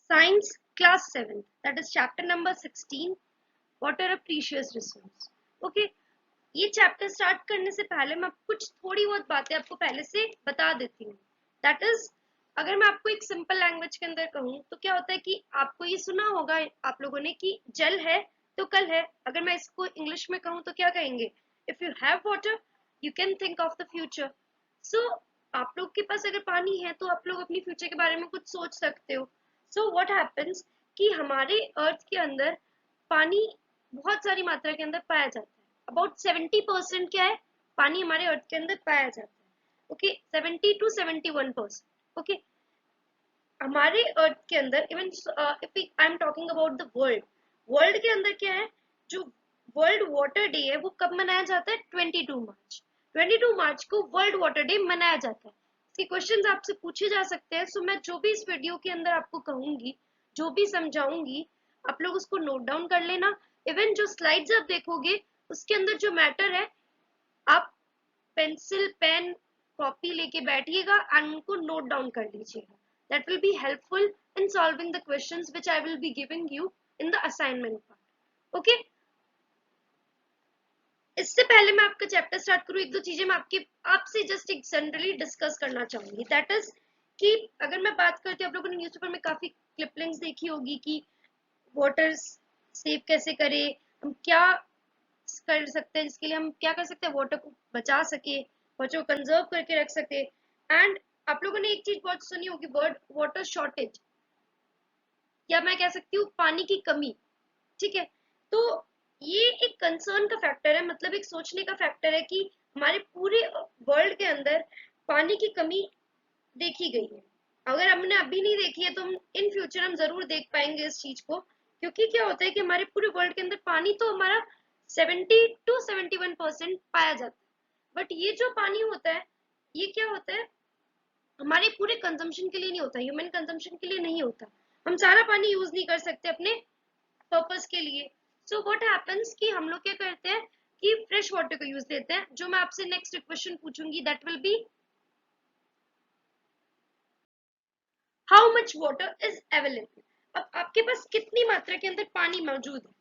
Science class 7, that is chapter number 16, water a precious resource. Okay, ये chapter start करने से पहले मैं कुछ थोड़ी बहुत बातें आपको पहले से बता देती हूँ. दैट इज, अगर मैं आपको एक सिंपल लैंग्वेज के अंदर कहूँ तो क्या होता है कि आपको ये सुना होगा आप लोगों ने कि जल है तो कल है. अगर मैं इसको इंग्लिश में कहूँ तो क्या कहेंगे? If you have water you can think of the future. So आप लोग के पास अगर पानी है तो आप लोग अपनी फ्यूचर के बारे में कुछ सोच सकते हो. सो व्हाट हैपेंस कि हमारे अर्थ के अंदर पानी बहुत सारी मात्रा के अंदर पाया जाता है. अबाउट 70% क्या है, पानी हमारे अर्थ के अंदर पाया जाता है. Okay, 70 to 71%. ओके, हमारे अर्थ के अंदर even if I am talking about the world, world के अंदर क्या है, जो वर्ल्ड वाटर डे है वो कब मनाया जाता है? 22 मार्च. 22 मार्च को वर्ल्ड वाटर डे मनाया जाता है. इसके क्वेश्चंस आपसे पूछे जा सकते हैं. सो मैं जो भी इस वीडियो के अंदर आपको कहूंगी, जो भी समझाऊंगी, आप लोग उसको नोट डाउन कर लेना. इवन जो स्लाइड्स आप देखोगे उसके अंदर जो मैटर है, आप पेंसिल पेन कॉपी लेके बैठिएगा एंड उनको नोट डाउन कर लीजिएगा. That will be helpful in solving the questions which I will be giving you in the assignment part. Okay, इससे पहले मैं आपका चैप्टर स्टार्ट करूँ, एक दो चीजें मैं आपसे जस्ट एक जनरली डिस्कस करना चाहूंगी. दैट इज कि अगर मैं बात करती हूँ, आप लोगों ने न्यूज़पेपर में काफी क्लिपलिंग्स देखी होगी कि वाटर सेव कैसे करें, हम क्या कर सकते हैं, जिसके लिए हम क्या कर सकते हैं, वाटर को बचा सके, वाटर को कंजर्व करके रख सके. एंड आप लोगों ने एक चीज बहुत सुनी होगी, वर्ड वाटर शॉर्टेज, या मैं कह सकती हूँ पानी की कमी. ठीक है, तो ये एक कंसर्न का फैक्टर है, मतलब एक सोचने का फैक्टर है कि हमारे पूरे वर्ल्ड के अंदर पानी की कमी देखी गई है. अगर हमने अभी नहीं देखी है तो हम इन फ्यूचर हम जरूर देख पाएंगे इस चीज को. क्योंकि क्या होता है कि हमारे पूरे वर्ल्ड के अंदर पानी तो हमारा 70 to 71% पाया जाता है. बट ये जो पानी होता है, ये क्या होता है, हमारे पूरे कंजम्पशन के लिए नहीं होता, ह्यूमन कंजम्पशन के लिए नहीं होता. हम सारा पानी यूज नहीं कर सकते अपने पर्पस के लिए. सो व्हाट हैपेंस कि हम लोग क्या करते हैं कि फ्रेश वाटर को यूज लेते हैं. जो मैं आपसे नेक्स्ट क्वेश्चन पूछूंगी that will be how much water is available. अब आपके पास कितनी मात्रा के अंदर पानी मौजूद है?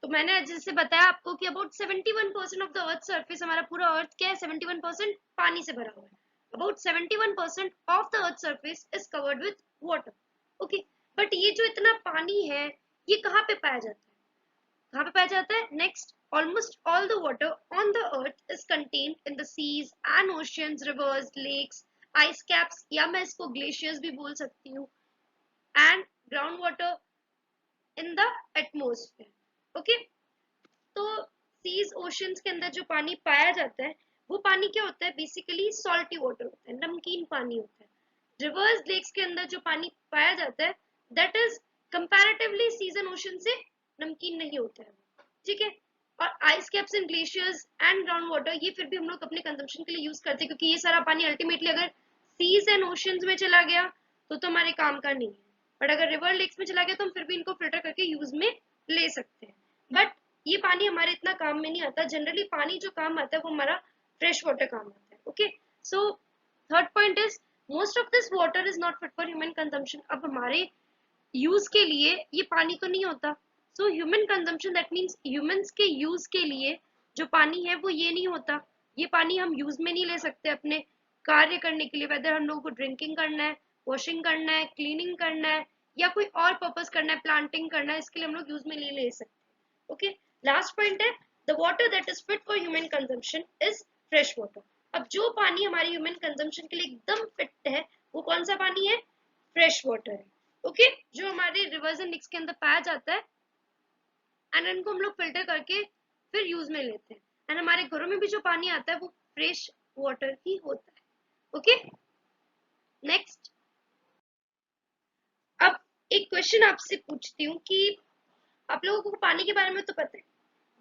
तो मैंने जैसे बताया आपको कि about 71% of the earth surface, हमारा पूरा अर्थ क्या है, 71% पानी से भरा हुआ है. About 71% of the earth surface is covered with water. Okay, but ये जो इतना पानी है ये कहाँ पे पाया जाता है? कहाँ पे पाया जाता है? Next, almost all the water on the earth is contained in the seas and oceans, rivers, lakes, ice caps, या मैं इसको ग्लेशियर्स भी बोल सकती हूँ, and ground water in the atmosphere. Okay, तो सीज ओशंस के अंदर जो पानी पाया जाता है वो पानी क्या होता है? बेसिकली सॉल्टी वाटर होता है, नमकीन पानी होता है. रिवर्स लेक्स के अंदर जो पानी पाया जाता है that is comparatively seas and ocean से नमकीन नहीं होता है. ठीक है, और ice caps and glaciers and ground water ये फिर भी हम लोग अपने कंजम्पशन के लिए यूज करते हैं, क्योंकि ये सारा पानी अल्टीमेटली अगर सीज एंड ओशंस में चला गया तो हमारे काम का नहीं है. बट अगर रिवर लेक्स में चला गया तो हम फिर भी इनको फिल्टर करके यूज में ले सकते हैं. बट ये पानी हमारे इतना काम में नहीं आता. जनरली पानी जो काम आता है वो हमारा फ्रेश वाटर काम आता है. Okay, so third point is most of this water is not fit for human consumption. अब हमारे यूज के लिए ये पानी तो नहीं होता. So human consumption that means humans के यूज के लिए जो पानी है वो ये नहीं होता. ये पानी हम यूज में नहीं ले सकते अपने कार्य करने के लिए, वेदर हम लोगों को ड्रिंकिंग करना है, वॉशिंग करना है, क्लीनिंग करना है, या कोई और पर्पस करना है, प्लांटिंग करना है, इसके लिए हम लोग यूज में नहीं ले सकते. ओके, लास्ट पॉइंट है the water that is fit for human consumption is fresh water. अब जो पानी हमारे ह्यूमन कंजम्पशन के लिए एकदम फिट है वो कौन सा पानी है? फ्रेश वाटर है. ओके, जो हमारे रिवर्स एंड लेक्स के अंदर पाया जाता है एंड इनको हम लोग फिल्टर करके फिर यूज में लेते हैं. एंड हमारे घरों में भी जो पानी आता है वो फ्रेश वाटर ही होता है. ओके, नेक्स्ट, अब एक क्वेश्चन आपसे पूछती हूँ कि आप लोगों को पानी के बारे में तो पता है,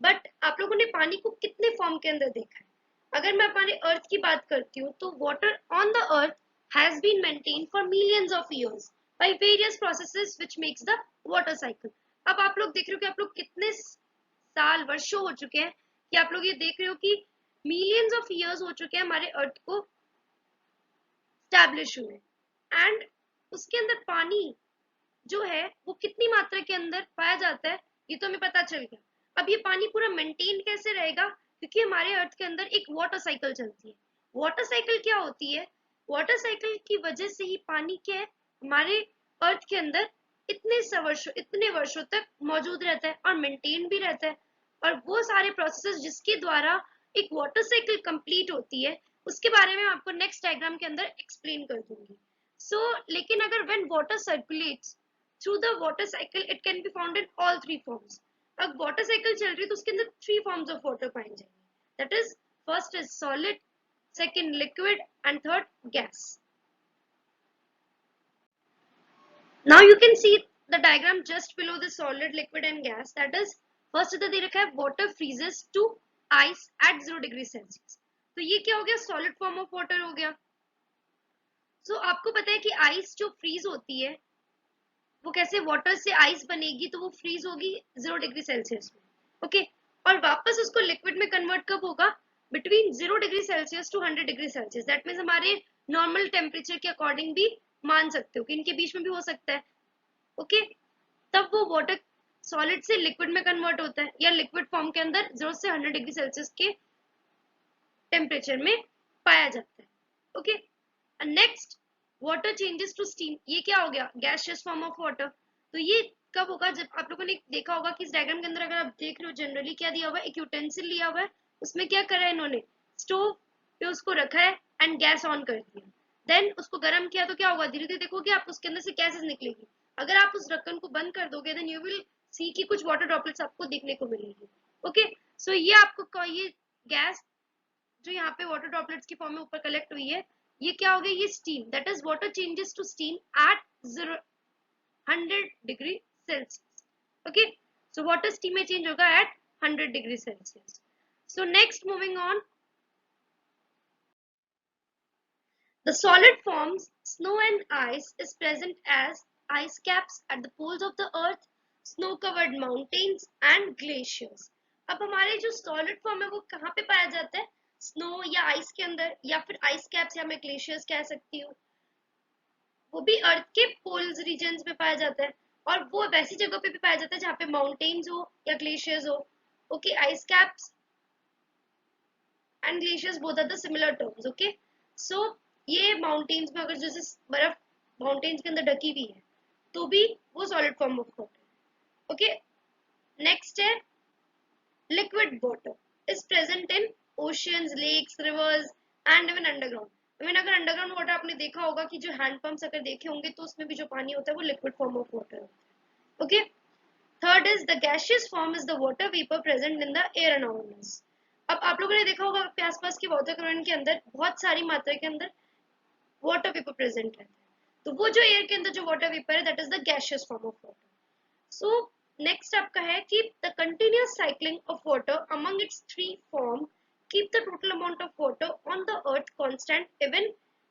बट आप लोगों ने पानी को कितने फॉर्म के अंदर देखा है? अगर मैं हमारे अर्थ की बात करती हूँ तो water on the earth has been maintained for millions of years by various processes which makes the water cycle. अब आप लोग देख रहे हो कि आप लोग कितने साल वर्षों हो चुके हैं कि आप लोग ये देख रहे हो कि मिलियंस ऑफ इयर्स हो चुके हैं हमारे अर्थ को स्टैब्लिश हुए, एंड उसके अंदर पानी जो है वो कितनी मात्रा के अंदर पाया जाता है, ये तो हमें पता चल गया। अब ये पानी पूरा मेंटेन कैसे रहेगा, क्योंकि हमारे अर्थ के अंदर एक वाटर साइकिल चलती है। वाटर साइकिल क्या होती है, वाटर साइकिल की वजह से ही पानी क्या है हमारे अर्थ के अंदर इतने वर्षों तक मौजूद रहता है और मेंटेन भी रहता है। और वो सारे प्रोसेसेस जिसके द्वारा एक वाटर साइकिल कंप्लीट होती है, उसके बारे में आपको नेक्स्ट डायग्राम के अंदर एक्सप्लेन कर दूंगी। लेकिन अगर when water circulates through the water cycle it can be found in all three forms. अब वाटर साइकिल चल रही है तो उसके अंदर थ्री फॉर्म्स ऑफ वाटर पाए जाएंगे, that is first is solid, second liquid and third gas. Now you can see the diagram just below the solid, liquid and gas. That is, first इधर दे रखा है water freezes to ice at 0 degree Celsius. तो ये क्या हो गया, solid form of water हो गया। आपको पता है कि आइस जो फ्रीज होती है वो कैसे, वाटर से आइस बनेगी तो वो फ्रीज होगी 0 डिग्री सेल्सियस में, ओके। और वापस उसको लिक्विड में कन्वर्ट कब होगा, between 0 degree Celsius to 100 degree Celsius. That means हमारे नॉर्मल टेम्परेचर के अकॉर्डिंग भी मान सकते हो कि इनके बीच में भी हो सकता है, ओके। तब वो वाटर सॉलिड से लिक्विड में कन्वर्ट होता है या लिक्विड फॉर्म के अंदर 0 से 100 डिग्री सेल्सियस के टेम्परेचर में पाया जाता है, okay. Next water changes to steam, ये क्या हो गया, गैसियस फॉर्म ऑफ वाटर। तो ये कब होगा, जब आप लोगों ने देखा होगा कि इस डायग्राम के अंदर अगर आप देख रहे हो जनरली क्या दिया हुआ है, एक यूटेंसिल लिया हुआ है, उसमें क्या करा है इन्होंने, स्टोव पे उसको रखा है एंड गैस ऑन कर दिया, देन उसको गर्म किया तो क्या होगा, धीरे धीरे देखोगे आप उसके अंदर से गैसेस निकलेगी। अगर आप उस ढक्कन को बंद कर दोगे देन यू विल सी कि कुछ वाटर ड्रॉपलेट्स आपको देखने को मिलेगी, ओके। ये आपको ये गैस जो यहाँ पे वाटर ड्रॉपलेट्स की फॉर्म में ऊपर कलेक्ट हुई है, ये क्या हो गई, ये steam, that is water changes to steam at 100 degree Celsius, okay. Water steam में चेंज होगा at 100 degree Celsius. Next moving on, the solid forms snow and ice is present as ice caps at the poles of the earth, snow covered mountains and glaciers। अब हमारे जो solid form है वो कहाँ पे पाया जाता है, स्नो या आइस के अंदर, या फिर आइस कैप्स या मैं ग्लेशियर्स कह सकती हूँ, वो भी अर्थ के पोल्स रीजन्स में पाया जाता है। और वो वैसी जगह पे भी पाया जाता है जहाँ पे माउंटेन्स हो या ग्लेशियर्स हो, okay. Ice caps and glaciers both are the similar terms, okay. ये माउंटेन्स में अगर जैसे बर्फ माउंटेन्स के अंदर ढकी हुई है तो भी वो solid form of water, okay. Next है liquid water is present in oceans, lakes, rivers and even underground. Even अगर अंडरग्राउंड वाटर आपने देखा होगा कि जो हैंड पंप्स अगर देखे होंगे तो उसमें भी जो पानी होता है वो लिक्विड फॉर्म ऑफ वाटर होता है, okay. Third is the gaseous form is the water vapour present in the air around us. अब आप लोगों ने देखा होगा आपके आसपास के वातावरण के अंदर बहुत सारी मात्रा के अंदर वाटर वेपर प्रेजेंट रहता है, तो वो जो एयर के अंदर जो वाटर वेपर है that is the gaseous form of water. Next आपका है कि the continuous cycling of water among its three form keep the total amount of water on the earth constant even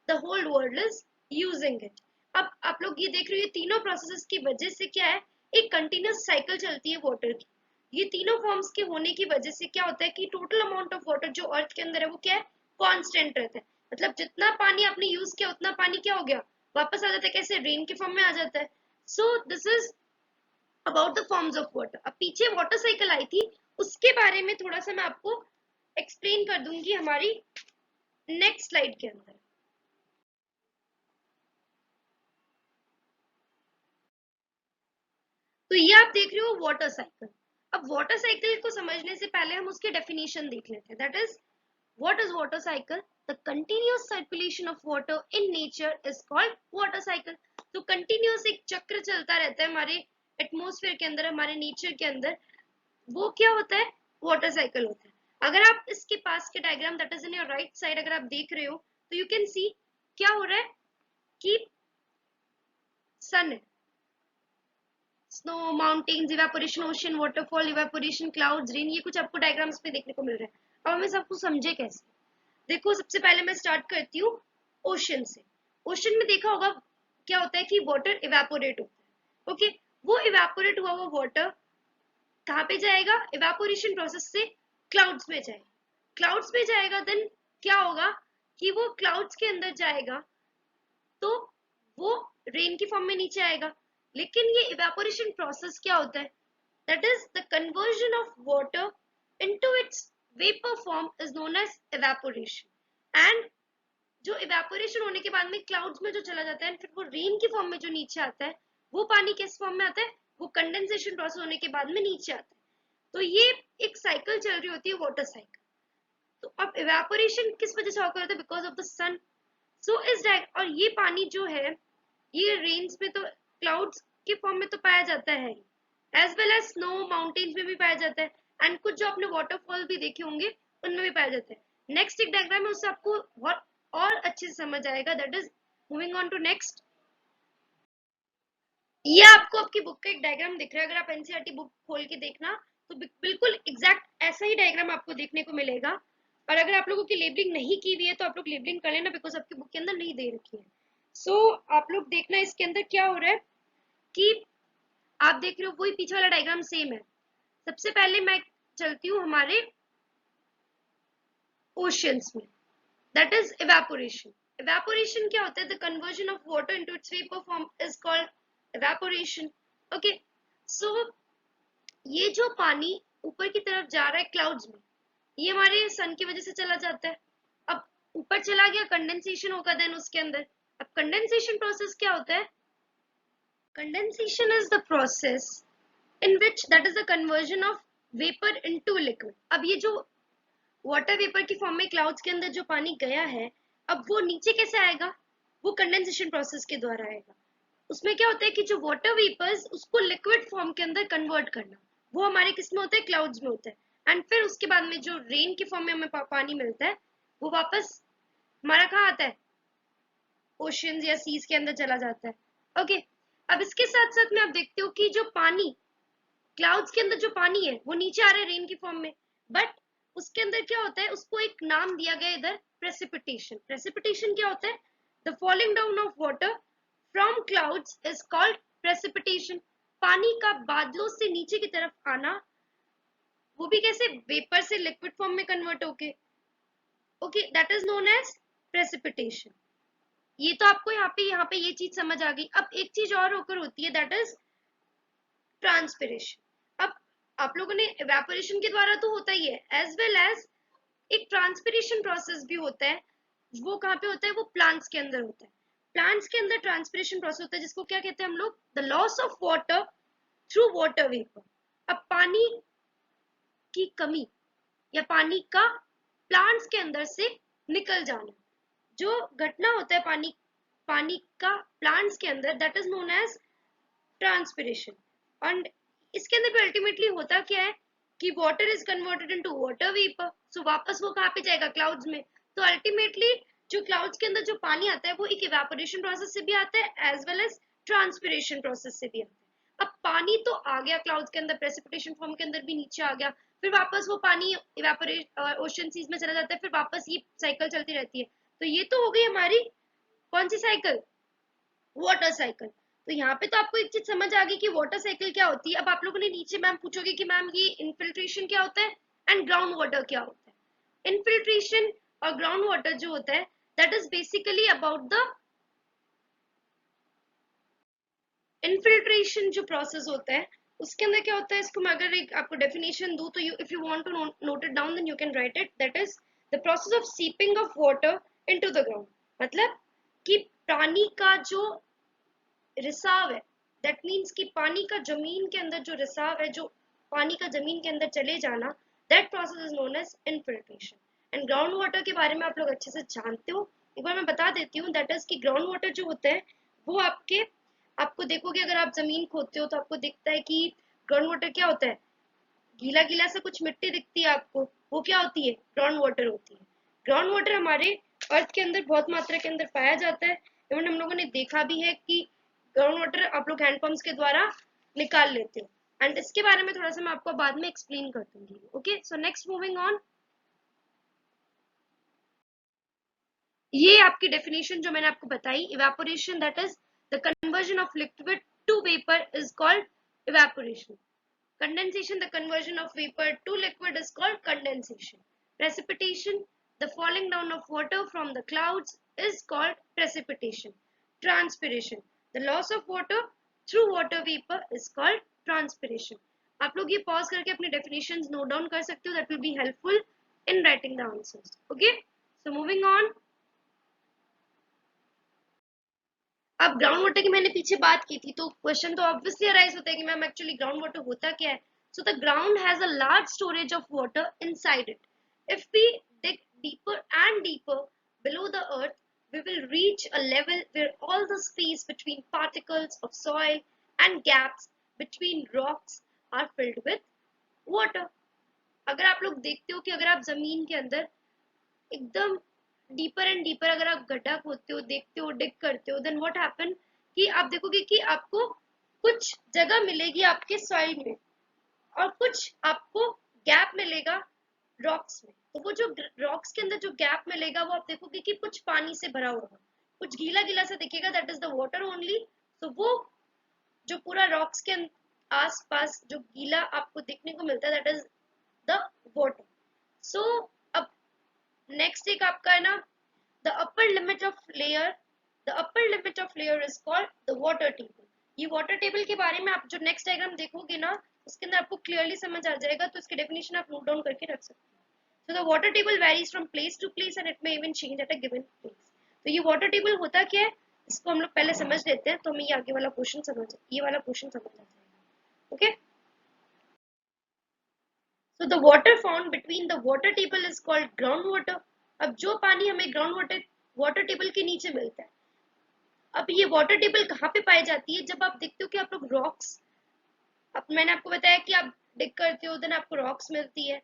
the whole world is using it. अब आप लोग ये देख रहे हो, ये तीनों प्रोसेसेस की वजह से क्या है, एक कंटिन्यूअस साइकिल चलती है वाटर की। ये तीनों फॉर्म्स के होने की वजह से क्या होता है कि टोटल अमाउंट ऑफ वाटर जो अर्थ के अंदर है वो क्या है, कांस्टेंट रहता है। मतलब जितना पानी आपने यूज किया उतना पानी क्या हो गया, वापस आ जाता है, कैसे, रेन के फॉर्म में आ जाता है। This is about the forms of water. अब पीछे वाटर साइकिल आई थी, उसके बारे में थोड़ा सा मैं आपको एक्सप्लेन कर दूंगी हमारी नेक्स्ट स्लाइड के अंदर। तो ये आप देख रहे हो वाटर साइकिल। अब वाटर साइकिल को समझने से पहले हम उसकी डेफिनेशन देख लेते हैं, that is what is water cycle, the continuous circulation of water in nature is called water cycle. तो कंटिन्यूअस एक चक्र चलता रहता है हमारे एटमॉस्फेयर के अंदर, हमारे नेचर के अंदर, वो क्या होता है, वाटर साइकिल होता है। अगर आप इसके पास के diagram that is in your right side अगर आप देख रहे हो तो यू कैन सी क्या हो रहा है कि सन है, snow, mountains, evaporation, ocean, waterfall, evaporation, clouds, rain, ये कुछ आपको डायग्राम्स में देखने को मिल रहा है। अब हमें सब कुछ समझे कैसे, देखो सबसे पहले मैं स्टार्ट करती हूँ ओशन से। ओशन में देखा होगा क्या होता है कि वाटर इवेपोरेट होता है, ओके। वो इवेपोरेट हुआ वो वाटर कहाँ पे जाएगा, इवेपोरेशन प्रोसेस से क्लाउड्स में जाएगा। क्लाउड्स में जाएगा देन क्या होगा कि वो क्लाउड्स के अंदर जाएगा तो वो रेन की फॉर्म में नीचे आएगा। लेकिन ये इवेपोरेशन प्रोसेस क्या होता है? That is the conversion of water into its vapour form is known as evaporation. And जो इवेपोरेशन होने के बाद में क्लाउड्स में जो चला जाता है, फिर वो रेन की फॉर्म में जो नीचे आता है, वो पानी किस फॉर्म में आता है? वो कंडेंसेशन प्रोसेस होने के बाद में नीचे आता है। तो ये एक साइकिल चल रही होती है, वाटर साइकिल। तो अब इवेपोरेशन किस वजह से होता है? Because of the sun. So is that, और ये पानी जो है, ये रेन्स में तो क्लाउड्स के फॉर्म में तो पाया जाता है, as well as snow mountains में भी पाया जाता है, एंड कुछ जो आपने वाटरफॉल भी देखे होंगे उनमें भी पाया जाता है। नेक्स्ट एक डायग्राम है, उससे आपको बहुत और अच्छे से समझ आएगा। That is moving on to next. ये आपको आपकी बुक का एक डायग्राम दिख रहा है। अगर आप एनसीईआरटी बुक खोल के देखना तो बिल्कुल एग्जैक्ट ऐसा ही डायग्राम आपको देखने को मिलेगा। और अगर आप लोगों की लेबलिंग नहीं की हुई है तो आप लोग लेबलिंग कर लेना, बिकॉज आपकी बुक के अंदर नहीं दे रखी है। सो आप लोग देखना इसके अंदर क्या हो रहा है कि आप देख रहे हो वही पीछे वाला डायग्राम सेम है। सबसे पहले मैं चलती हूँ हमारे ओशियंस में। That is evaporation. इवेपोरेशन क्या होता है? The conversion of water into its vapour form is called evaporation. Okay, so ये जो पानी ऊपर की तरफ जा रहा है क्लाउड्स में, ये हमारे सन की वजह से चला जाता है। अब ऊपर चला गया, कंडेंसेशन होगा देन उसके अंदर। अब कंडेंसेशन प्रोसेस क्या होता है? Condensation is the process in which, that is the conversion of vapor into liquid। अब ये जो वाटर वेपर की फॉर्म में क्लाउड्स के अंदर जो पानी गया है, अब वो नीचे कैसे आएगा? वो कंडेंसेशन प्रोसेस के द्वारा आएगा। उसमें क्या होता है कि जो वाटर वेपर्स उसको लिक्विड फॉर्म के अंदर कन्वर्ट करना, वो हमारे किस में होता है? क्लाउड्स में होता है। एंड फिर उसके बाद में जो रेन की फॉर्म में हमें पानी मिलता है, वो वापस हमारा कहाँ आता है? ओशियंस या सीज के अंदर चला जाता है। ओके, अब इसके साथ साथ में आप देखते हो कि जो पानी क्लाउड्स के अंदर जो पानी है वो नीचे आ रहा है रेन की फॉर्म में, बट उसके अंदर क्या होता है? उसको एक नाम दिया गया इधर, प्रेसिपिटेशन। प्रेसिपिटेशन क्या होता है? The falling down of water from clouds is called precipitation. पानी का बादलों से नीचे की तरफ आना, वो भी कैसे? वेपर से लिक्विड फॉर्म में कन्वर्ट होके। Okay, that is known as precipitation. ये तो आपको यहाँ पे ये चीज समझ आ गई। अब एक चीज और होकर होती है, दैट इज ट्रांसपिरेशन। अब आप लोगों ने इवेपोरेशन के द्वारा तो होता ही है, एज वेल एज एक ट्रांसपिरेशन प्रोसेस भी होता है। वो कहाँ पे होता है? वो प्लांट्स के अंदर होता है। प्लांट्स के अंदर ट्रांसपिरेशन प्रोसेस होता है, जिसको क्या कहते हैं हम लोग? The loss of water through water vapour. अब पानी की कमी या पानी का प्लांट्स के अंदर से निकल जाना, जो घटना होता है पानी पानी का प्लांट्स के अंदर, that is known as transpiration. And इसके अंदर भी अल्टीमेटली होता क्या है कि water is converted into water vapour. So वापस वो कहाँ पे जाएगा? क्लाउड्स में। तो अल्टीमेटली जो क्लाउड्स के अंदर जो पानी आता है, वो एक इवेपोरेशन प्रोसेस से भी आता है, as well as transpiration process से भी आता है। अब पानी तो आ गया क्लाउड्स के अंदर, प्रेसिपिटेशन फॉर्म के अंदर भी नीचे आ गया, फिर वापस वो पानी इवेपोरेट ओशन सीज में चला जाता है, फिर वापस ये साइकिल चलती रहती है। तो ये तो हो गई हमारी कौन सी साइकिल? Water cycle. तो यहाँ पे तो आपको एक चीज समझ आ गई कि वाटर साइकिल क्या होती है। अब आप लोगों ने नीचे मैम पूछोगे कि मैम ये इनफिल्ट्रेशन क्या होता है एंड ग्राउंड वाटर क्या होता है? इनफिल्ट्रेशन और ग्राउंड वाटर जो होता है, that is basically about the infiltration. जो प्रोसेस होता है उसके अंदर क्या होता है, इसको मैं अगर एक आपको डेफिनेशन दूं तो, you if you want to note it down then you can write it. That is the process of seeping of water into the ground. मतलब कि पानी का जो रिसाव है, दैट मीन्स कि पानी का जमीन के अंदर जो रिसाव है, जो पानी का जमीन के अंदर चले जाना, that process is known as infiltration. And ground water के बारे में आप लोग अच्छे से जानते हो, एक बार मैं बता देती हूँ। दैट इज कि ग्राउंड वाटर जो होता है वो आपको देखोगे, अगर आप जमीन खोदते हो तो आपको दिखता है कि ग्राउंड वाटर क्या होता है? गीला गीला सा कुछ मिट्टी दिखती है आपको, वो क्या होती है? ग्राउंड वाटर होती है। ग्राउंड वाटर हमारे अर्थ के अंदर बहुत मात्रा के अंदर पाया जाता है। इवन हम लोगों ने देखा भी है कि ग्राउंड वाटर आप लोग हैंडपंप्स के द्वारा निकाल लेते हो। एंड इसके बारे में थोड़ा सा मैं आपको बाद में एक्सप्लेन कर दूंगी। Okay, so next moving on. ये आपकी डेफिनेशन जो मैंने आपको बताई, evaporation that is the conversion of liquid to vapour is called evaporation. Condensation, the conversion of vapor to liquid is called condensation. Precipitation, the falling down of water from the clouds is called precipitation. Transpiration, the loss of water through water vapour is called transpiration. आप लोग ये pause करके अपने definitions note down कर सकते हो, that will be helpful in writing the answers. Okay, so moving on. अब ground water की मैंने पीछे बात की थी, तो क्वेश्चन तो ऑब्वियसली अराइज होता है कि मैम एक्चुअली ग्राउंड वाटर होता क्या है। So the ground has a large storage of water inside it. If we dig deeper and deeper below the earth, we will reach a level where all the space between particles of soil and gaps between rocks are filled with water। अगर आप लोग देखते हो कि अगर आप जमीन के अंदर एकदम डीपर एंड डीपर अगर आप गड्ढा खोदते हो, देखते हो, डिग करते हो, देन व्हाट हैपन कि आप देखोगे कि आपको कुछ जगह मिलेगी आपके सॉइल में और कुछ आपको गैप मिलेगा रॉक्स में। तो वो जो रॉक्स के अंदर जो गैप मिलेगा वो आप देखोगे कि कुछ पानी से भरा हुआ, कुछ गीला गीला सा दिखेगा, that is the water only. तो वो जो पूरा रॉक्स के आस पास जो गीला आपको देखने को मिलता है, दैट इज द वाटर। सो अब नेक्स्ट एक आपका है ना, the upper limit of layer, the upper limit of layer is called the water table। ये water table के बारे में आप जो नेक्स्ट डायग्राम देखोगे ना, उसके अंदर आपको क्लियरली समझ आ जाएगा, तो इसके डेफिनेशन आप नोट डाउन करके रख सकते हो। So the water table varies from place to place and it may even change at a given place। तो ये water table होता क्या है, इसको हम लोग पहले समझ लेते हैं, तो हमें ये आगे वाला क्वेश्चन समझ, ये वाला क्वेश्चन समझ आ जाएगा। Okay, so the water found between the water table is called groundwater। अब जो पानी हमें ग्राउंड वाटर टेबल के नीचे मिलता है, अब ये वाटर टेबल कहाँ पे पाई जाती है, जब आप देखते हो कि आप लोग रॉक्स, अब मैंने आपको बताया कि आप डिग करते हो, देन आपको रॉक्स मिलती है,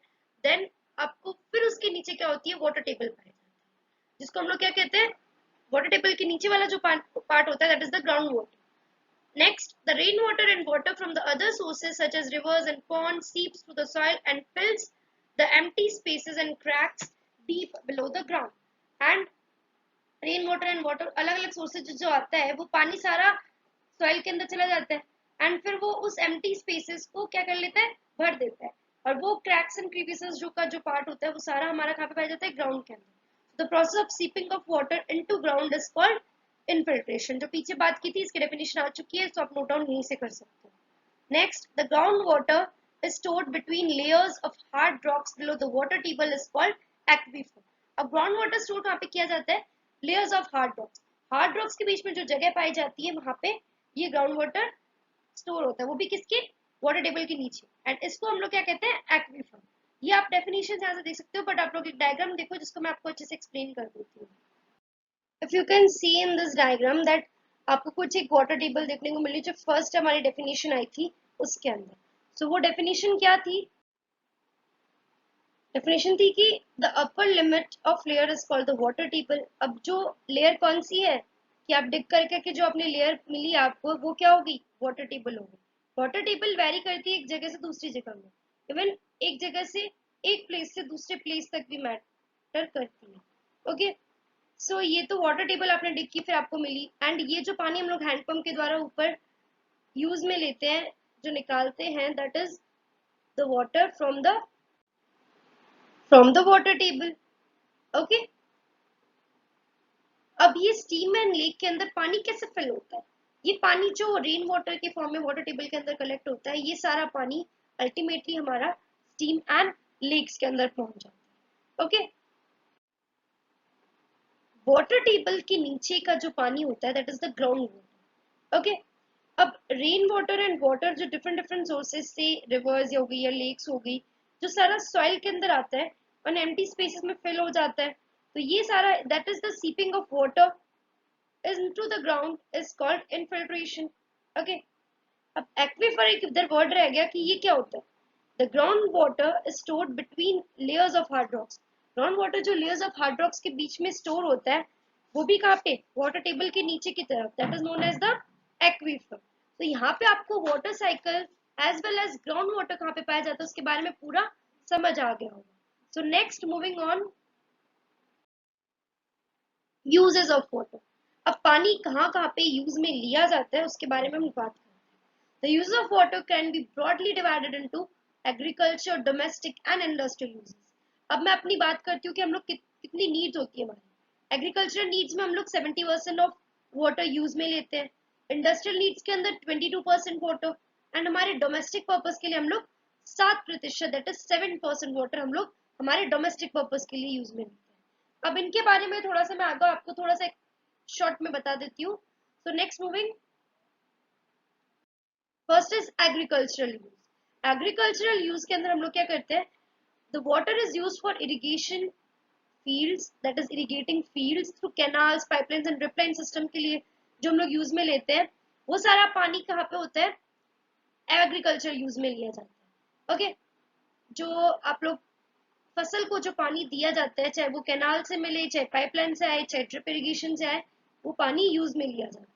देन आपको फिर उसके नीचे क्या होती है, वाटर टेबल पाई जाती है, जिसको हम लोग क्या कहते हैं, वाटर टेबल के नीचे वाला जो पार्ट होता है, that is the ground water. Next, the rainwater and water from the other sources such as rivers and ponds seeps through the soil and fills the empty spaces and cracks deep below the ground। And rain water and water अलग अलग sources जो आता है, वो पानी सारा soil के अंदर चला जाता है एंड फिर वो उस एम्प्टी स्पेसेस को क्या कर लेता है, भर देता है, और वो क्रैक्स एंड क्रीविसेस जो पार्ट होता है वो सारा हमारा कहाँ पे पाया जाता है, ग्राउंड के अंदर। The process of seeping of water into ground is called infiltration. जो पीछे बात की थी इसकी डेफिनेशन आ चुकी है, तो आप नोट डाउन यहीं से कर सकते हो। Next, the ground water is stored between layers of hard rocks below the water table is called aquifer। अब ग्राउंड वाटर स्टोर कहाँ पे किया जाता है, लेयर्स ऑफ हार्ड रॉक्स के बीच में जो जगह पाई जाती है वहां पे ये ग्राउंड वाटर स्टोर होता है, वो भी किसके, वाटर टेबल के नीचे, एंड इसको हम लोग क्या कहते हैं, एक्वीफर। ये आप डेफिनेशन यहाँ से देख सकते हो, बट आप लोग एक डायग्राम देखो जिसको मैं आपको अच्छे से एक्सप्लेन कर देती हूँ। If you can see in this diagram that आपको कुछ एक वाटर टेबल देखने को मिली, जो फर्स्ट हमारी डेफिनेशन आई थी उसके अंदर। सो वो डेफिनेशन क्या थी, डेफिनेशन थी कि the upper limit of layer is called the water table. अब जो लेयर कौन सी है कि आप डिग करके कि जो अपनी लेयर मिली आपको वो क्या होगी, वाटर टेबल होगी। वाटर टेबल वेरी करती है एक जगह से दूसरी जगह में, इवन एक जगह से एक प्लेस से दूसरे प्लेस तक भी मैटर करती है। ओके, सो ये तो वाटर टेबल आपने डिग की फिर आपको मिली, एंड ये जो पानी हम लोग हैंडपंप के द्वारा ऊपर यूज में लेते हैं, जो निकालते हैं, that is the water from the water table. Okay, अब ये स्टीम एंड लेक के अंदर पानी कैसे फिल होता है, ये पानी जो रेन वाटर के फॉर्म में वाटर टेबल के अंदर कलेक्ट होता है, ये सारा पानी अल्टीमेटली हमारा स्टीम एंड लेक्स के अंदर पहुंच जाता है। ओके, वाटर टेबल के नीचे का जो पानी होता है, that is the ground water. Okay, अब रेन वाटर एंड वाटर जो डिफरेंट डिफरेंट सोर्सेज से, रिवर्स हो गई या लेक्स हो गई, जो सारा सॉइल के अंदर आता है और एम्प्टी स्पेसेस में फिल हो जाता है, तो ये सारा that is the seeping of water into the ground is called infiltration। Okay, अब एक्वीफर एक इधर वर्ड रह गया कि ये क्या होता है, the ground water is stored between layers of hard rocks। Ground water जो लेयर्स ऑफ हार्ड रॉक्स के बीच में स्टोर होता है, वो भी कहाँ पे, वाटर टेबल के नीचे की तरफ, that is known as the aquifer. तो यहाँ पे आपको water cycle as well as ground water कहाँ पे पाया जाता है उसके बारे में पूरा समझ आ गया होगा। सो next, moving on, uses of water. अब पानी कहाँ कहाँ पे यूज में लिया जाता है उसके बारे में हम बात करते हैं। The use of water can be broadly divided into agriculture, domestic and industrial uses. अब मैं अपनी बात करती हूँ कि हम लोग कितनी नीड्स होती है हमारी। एग्रीकल्चरल नीड्स में हम लोग 70% ऑफ वाटर यूज में लेते हैं, इंडस्ट्रियल नीड्स के अंदर 22% वाटर, एंड हमारे डोमेस्टिक पर्पस के लिए हम लोग 7%, दैट इज 7% वाटर हम लोग हमारे डोमेस्टिक पर्पस के लिए यूज में लेते हैं। अब इनके बारे में थोड़ा सा मैं आगे आपको थोड़ा सा शॉर्ट में बता देती हूँ। So next moving, first is agricultural use. Agricultural use के अंदर हम लोग क्या करते हैं, the water is use for irrigation fields, that is irrigating fields through canals, pipelines and drip line system के लिए जो हम लोग यूज में लेते हैं, वो सारा पानी कहाँ पे होता है, एग्रीकल्चर यूज में लिया जाता है। ओके, जो आप लोग फसल को जो पानी दिया जाता है, चाहे वो कैनाल से मिले, चाहे पाइपलाइन से आए, चाहे ड्रिप इरिगेशन से आए, वो पानी यूज में लिया जाता है।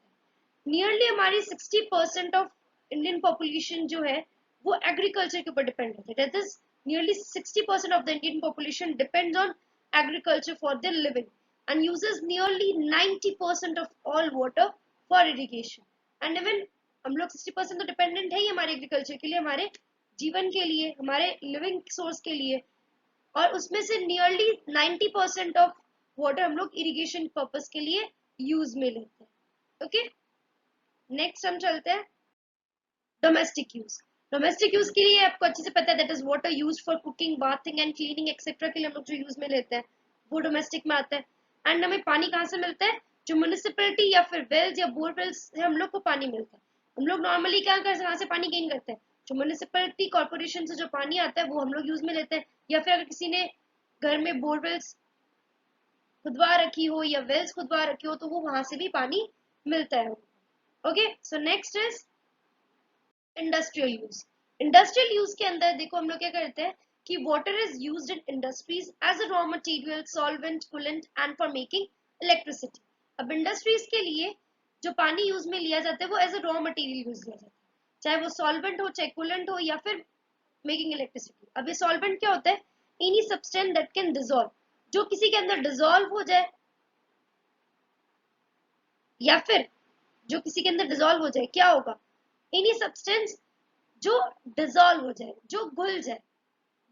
नियरली हमारी 60% ऑफ इंडियन पॉपुलेशन जो है वो एग्रीकल्चर के ऊपर डिपेंड होती है, that is nearly 60% of the Indian population depends on agriculture for their living and uses nearly 90% of all water for irrigation, and even हम लोग 60% तो डिपेंडेंट है ही हमारे एग्रीकल्चर के लिए, हमारे जीवन के लिए, हमारे लिविंग सोर्स के लिए, और उसमें से नियरली 90% ऑफ वाटर हम लोग इरिगेशन पर्पस के लिए यूज में लेते हैं। ओके, नेक्स्ट हम चलते हैं डोमेस्टिक यूज। डोमेस्टिक यूज के लिए आपको अच्छे से पता है, that is water use for cooking, bathing and cleaning etcetera के लिए हम लोग जो यूज में लेते हैं वो डोमेस्टिक में आता है। एंड हमें पानी कहाँ से मिलता है, जो म्यूनिसिपैलिटी या फिर वेल्स या बोरवेल्स से हम लोग को पानी मिलता है। हम लोग नॉर्मली क्या कर कहाँ से पानी गेन करते हैं, जो म्यूनिसिपैलिटी कॉर्पोरेशन से जो पानी आता है वो हम लोग यूज में लेते हैं, या फिर अगर किसी ने घर में बोरवेल्स खुदवा रखी हो या वेल्स खुदवा रखी हो तो वो वहां से भी पानी मिलता है। Okay, so next is industrial use. Industrial use के अंदर देखो हम लोग क्या करते हैं कि water is used in industries as a raw material, solvent, coolant and for making electricity. अब इंडस्ट्रीज के लिए जो पानी यूज में लिया जाता है वो as a raw material use लिया जाता है, चाहे वो सॉल्वेंट हो, चाहे कूलेंट हो, या फिर मेकिंग इलेक्ट्रिसिटी। अब ये सॉल्वेंट क्या होता है, any substance that can dissolve, जो किसी के अंदर डिसॉल्व हो जाए, या फिर जो किसी के अंदर डिसॉल्व हो जाए क्या होगा, एनी सब्सटेंस जो डिसॉल्व हो जाए, जो घुल जाए,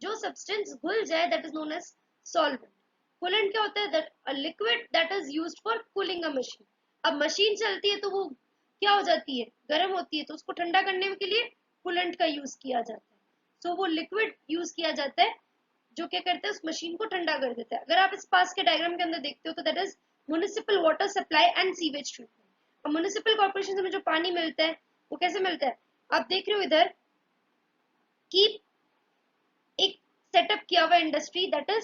जो सब्सटेंस घुल जाए, that is known as solvent. Coolant क्या होता है, that a liquid that is used for cooling a machine. अब मशीन चलती है तो वो क्या हो जाती है, गर्म होती है, तो उसको ठंडा करने के लिए कूलेंट का यूज किया जाता है। सो वो लिक्विड यूज किया जाता है जो क्या करता है, उस मशीन को ठंडा कर देता है। अगर आप इस पास के डायग्राम के अंदर देखते हो तो that is municipal water supply and sewage treatment. अब म्युनिसिपल कॉर्पोरेशन से हमें जो पानी मिलता है वो कैसे मिलता है, आप देख रहे हो इधर कि एक सेटअप किया हुआ इंडस्ट्री, दैट इज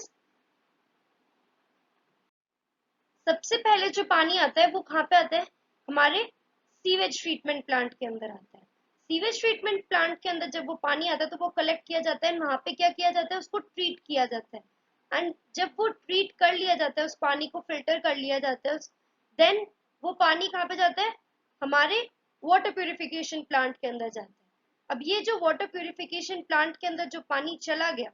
सबसे पहले जो पानी आता है वो कहाँ पे आता है, हमारे सीवेज ट्रीटमेंट प्लांट के अंदर आता है। सीवेज ट्रीटमेंट प्लांट के अंदर जब वो पानी आता है तो वो कलेक्ट किया जाता है, वहां पे क्या किया जाता है, उसको ट्रीट किया जाता है। एंड जब वो ट्रीट कर लिया जाता है, उस पानी को फिल्टर कर लिया जाता है, देन वो पानी कहाँ पे जाता है, हमारे वाटर प्यूरिफिकेशन प्लांट के अंदर जाता है। अब ये जो वाटर प्यूरिफिकेशन प्लांट के अंदर जो पानी चला गया,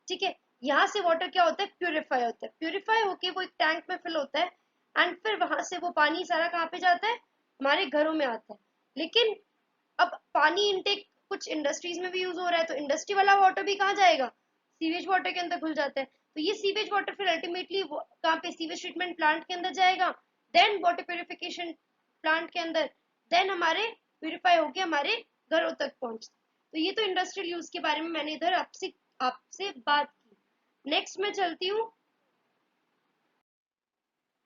ठीक है, यहाँ से वाटर क्या होता है, प्यूरिफाई होता है, प्यूरिफाई होके वो एक टैंक में फिल होता है, एंड फिर वहां से वो पानी सारा कहाँ पे जाता है, हमारे घरों में आता है। लेकिन अब पानी इनटेक कुछ इंडस्ट्रीज में भी यूज हो रहा है, तो इंडस्ट्री वाला वाटर भी कहाँ जाएगा, सीवेज वाटर के अंदर घुल जाता है। तो ये सीवेज वाटर फिर अल्टीमेटली कहाँ पे, सीवेज ट्रीटमेंट प्लांट के अंदर जाएगा, देन वाटर प्यूरिफिकेशन प्लांट के अंदर, देन हमारे प्यूरिफाई होके हमारे घरों तक पहुंचता है। तो ये तो इंडस्ट्रियल यूज के बारे में मैंने इधर आपसे आपसे बात की। नेक्स्ट मैं चलती हूँ